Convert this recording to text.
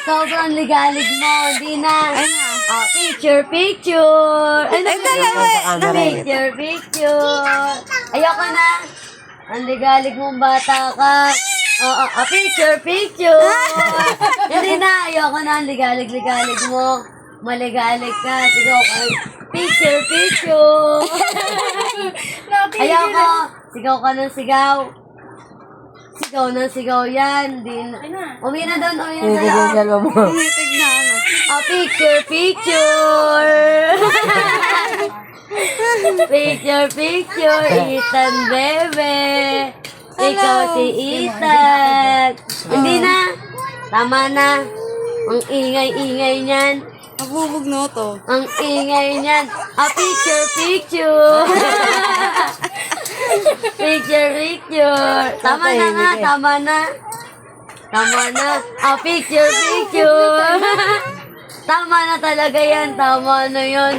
Sobrang ligalig mo, di na. Oh, picture. Ano picture. Ayoko na. Ang ligalig mong bata ka. Oo, picture. Hindi na, ayoko na. Ang ligalig mo. Maligalig ka. Sigaw ka. Picture. Ayoko. Sigaw ka ng sigaw. Sigaw ng sigaw yan. Uwi na doon. Picture. Picture. Ethan, bebe. Ikaw si Ethan. Hindi na. Tama na. Ang ingay-ingay niyan. Nabubog na to. Ang ingay niyan. Picture. Picture. Tama na nga. Tama na. Picture. Tama na talaga yan. Tama na yun.